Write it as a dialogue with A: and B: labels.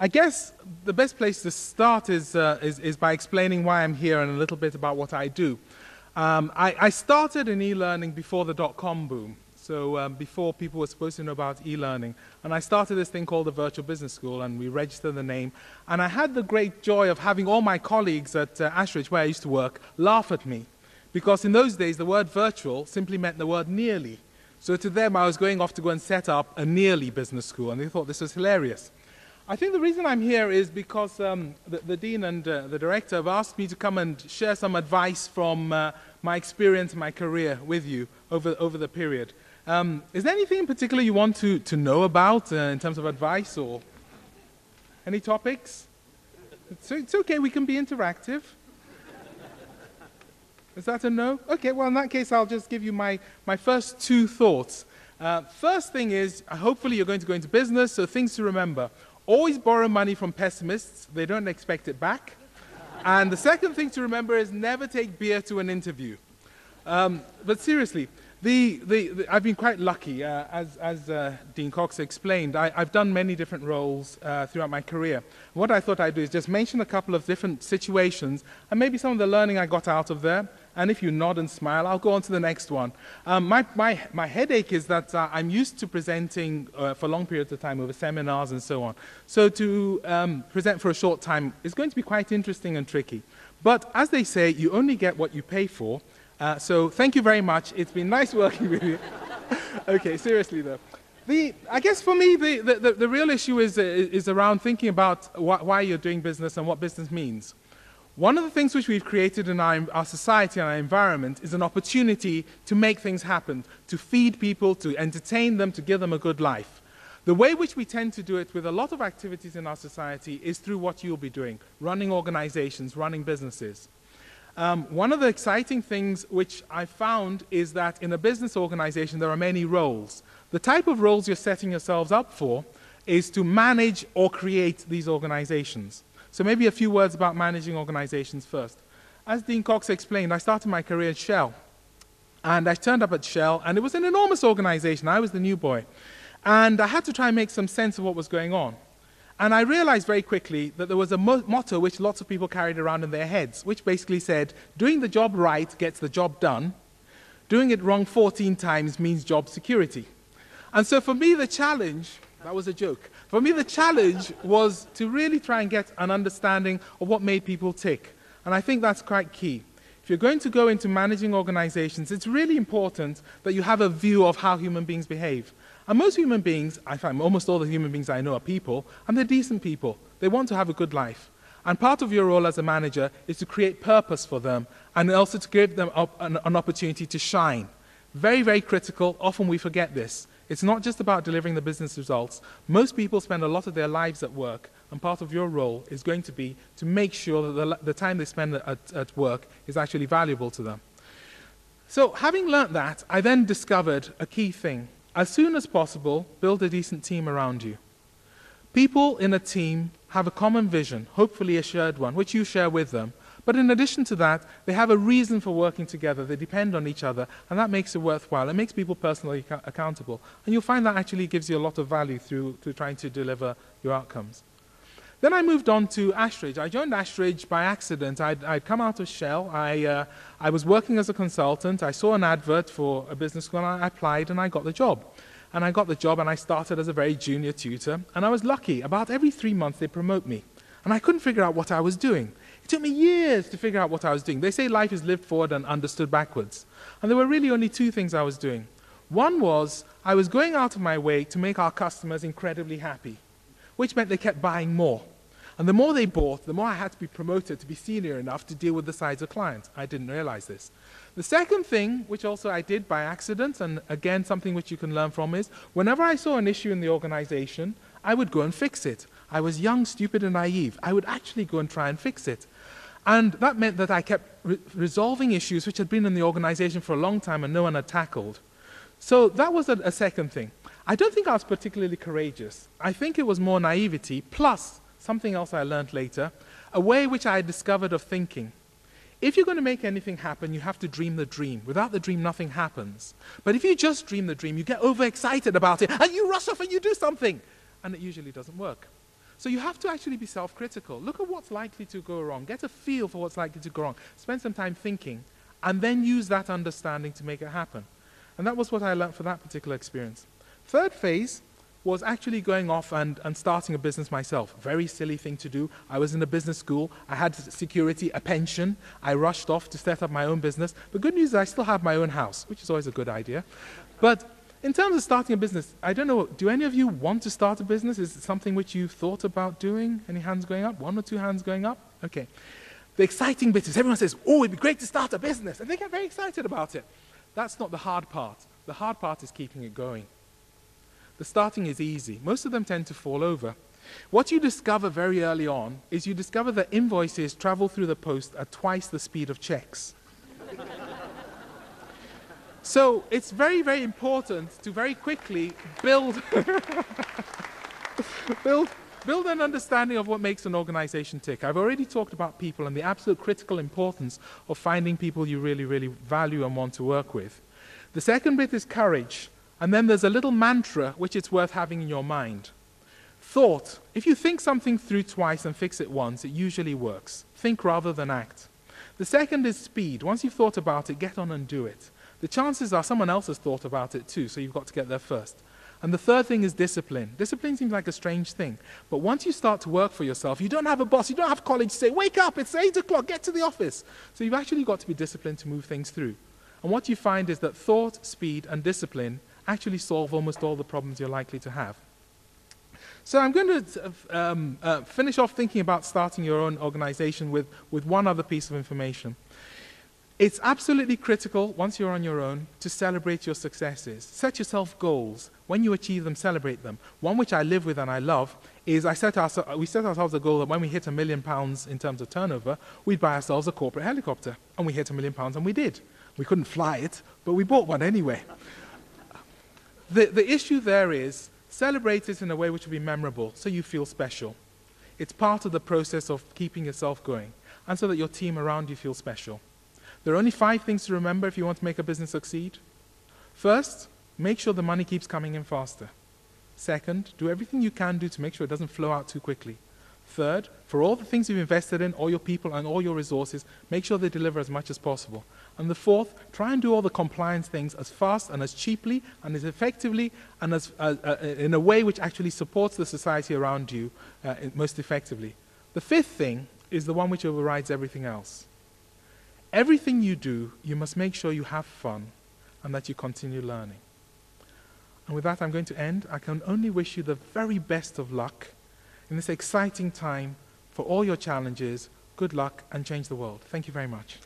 A: I guess the best place to start is by explaining why I'm here and a little bit about what I do. I started in e-learning before the dot-com boom, so before people were supposed to know about e-learning. And I started this thing called the Virtual Business School, and we registered the name. And I had the great joy of having all my colleagues at Ashridge, where I used to work, laugh at me. Because in those days, the word virtual simply meant the word nearly. So to them, I was going off to go and set up a nearly business school, and they thought this was hilarious. I think the reason I'm here is because the dean and the director have asked me to come and share some advice from my experience, my career with you over the period. Is there anything in particular you want to know about in terms of advice or any topics? It's okay, we can be interactive. Is that a no? Okay, well in that case I'll just give you my first two thoughts. First thing is, hopefully you're going to go into business, so things to remember. Always borrow money from pessimists. They don't expect it back. And the second thing to remember is never take beer to an interview. But seriously, I've been quite lucky. As Dean Cox explained, I've done many different roles throughout my career. What I thought I'd do is just mention a couple of different situations and maybe some of the learning I got out of there. And if you nod and smile, I'll go on to the next one. My headache is that I'm used to presenting for long periods of time over seminars and so on. So to present for a short time is going to be quite interesting and tricky. But as they say, you only get what you pay for. So thank you very much. It's been nice working with you. Okay, seriously though. I guess for me, the real issue is around thinking about why you're doing business and what business means. One of the things which we've created in our society and our environment is an opportunity to make things happen, to feed people, to entertain them, to give them a good life. The way which we tend to do it with a lot of activities in our society is through what you'll be doing, running organizations, running businesses. One of the exciting things which I found is that in a business organization there are many roles. The type of roles you're setting yourselves up for is to manage or create these organizations. So maybe a few words about managing organizations first. As Dean Cox explained, I started my career at Shell. And I turned up at Shell, and it was an enormous organization. I was the new boy. And I had to try and make some sense of what was going on. And I realized very quickly that there was a motto which lots of people carried around in their heads, which basically said, doing the job right gets the job done. Doing it wrong 14 times means job security. And so for me, the challenge, that was a joke. For me, the challenge was to really try and get an understanding of what made people tick. And I think that's quite key. If you're going to go into managing organizations, it's really important that you have a view of how human beings behave. And most human beings, I find almost all the human beings I know are people, and they're decent people. They want to have a good life. And part of your role as a manager is to create purpose for them and also to give them an opportunity to shine. Very, very critical. Often we forget this. It's not just about delivering the business results. Most people spend a lot of their lives at work, and part of your role is going to be to make sure that the time they spend at work is actually valuable to them. So having learnt that, I then discovered a key thing. As soon as possible, build a decent team around you. People in a team have a common vision, hopefully a shared one, which you share with them. But in addition to that, they have a reason for working together. They depend on each other, and that makes it worthwhile. It makes people personally accountable. And you'll find that actually gives you a lot of value through trying to deliver your outcomes. Then I moved on to Ashridge. I joined Ashridge by accident. I'd come out of Shell. I was working as a consultant. I saw an advert for a business school, and I applied, and I got the job. And I got the job, and I started as a very junior tutor. And I was lucky. About every 3 months, they promote me. And I couldn't figure out what I was doing. It took me years to figure out what I was doing. They say life is lived forward and understood backwards. And there were really only two things I was doing. One was I was going out of my way to make our customers incredibly happy, which meant they kept buying more. And the more they bought, the more I had to be promoted to be senior enough to deal with the size of clients. I didn't realize this. The second thing, which also I did by accident, and again something which you can learn from, is whenever I saw an issue in the organization, I would go and fix it. I was young, stupid, and naive. I would actually go and try and fix it. And that meant that I kept resolving issues which had been in the organization for a long time and no one had tackled. So that was a second thing. I don't think I was particularly courageous. I think it was more naivety, plus something else I learned later, a way which I had discovered of thinking. If you're going to make anything happen, you have to dream the dream. Without the dream, nothing happens. But if you just dream the dream, you get overexcited about it, and you rush off and you do something. And it usually doesn't work. So you have to actually be self-critical. Look at what's likely to go wrong. Get a feel for what's likely to go wrong. Spend some time thinking, and then use that understanding to make it happen. And that was what I learned for that particular experience. Third phase was actually going off and starting a business myself. Very silly thing to do. I was in a business school. I had security, a pension. I rushed off to set up my own business. The good news is I still have my own house, which is always a good idea. But in terms of starting a business, I don't know, do any of you want to start a business? Is it something which you've thought about doing? Any hands going up? 1 or 2 hands going up? Okay. The exciting bit is everyone says, oh, it'd be great to start a business. And they get very excited about it. That's not the hard part. The hard part is keeping it going. The starting is easy. Most of them tend to fall over. What you discover very early on is you discover that invoices travel through the post at twice the speed of checks. So it's very, very important to very quickly build an understanding of what makes an organization tick. I've already talked about people and the absolute critical importance of finding people you really, really value and want to work with. The second bit is courage. And then there's a little mantra which it's worth having in your mind. Thought. If you think something through twice and fix it once, it usually works. Think rather than act. The second is speed. Once you've thought about it, get on and do it. The chances are someone else has thought about it too, so you've got to get there first. And the third thing is discipline. Discipline seems like a strange thing, but once you start to work for yourself, you don't have a boss, you don't have college to say, wake up, it's 8 o'clock, get to the office. So you've actually got to be disciplined to move things through. And what you find is that thought, speed, and discipline actually solve almost all the problems you're likely to have. So I'm going to finish off thinking about starting your own organization with one other piece of information. It's absolutely critical, once you're on your own, to celebrate your successes. Set yourself goals. When you achieve them, celebrate them. One which I live with and I love is we set ourselves a goal that when we hit £1 million in terms of turnover, we'd buy ourselves a corporate helicopter. And we hit £1 million, and we did. We couldn't fly it, but we bought one anyway. The issue there is, celebrate it in a way which will be memorable, so you feel special. It's part of the process of keeping yourself going, and so that your team around you feel special. There are only 5 things to remember if you want to make a business succeed. First, make sure the money keeps coming in faster. Second, do everything you can do to make sure it doesn't flow out too quickly. Third, for all the things you've invested in, all your people and all your resources, make sure they deliver as much as possible. And the fourth, try and do all the compliance things as fast and as cheaply and as effectively and in a way which actually supports the society around you most effectively. The fifth thing is the one which overrides everything else. Everything you do, you must make sure you have fun and that you continue learning. And with that, I'm going to end. I can only wish you the very best of luck in this exciting time for all your challenges. Good luck and change the world. Thank you very much.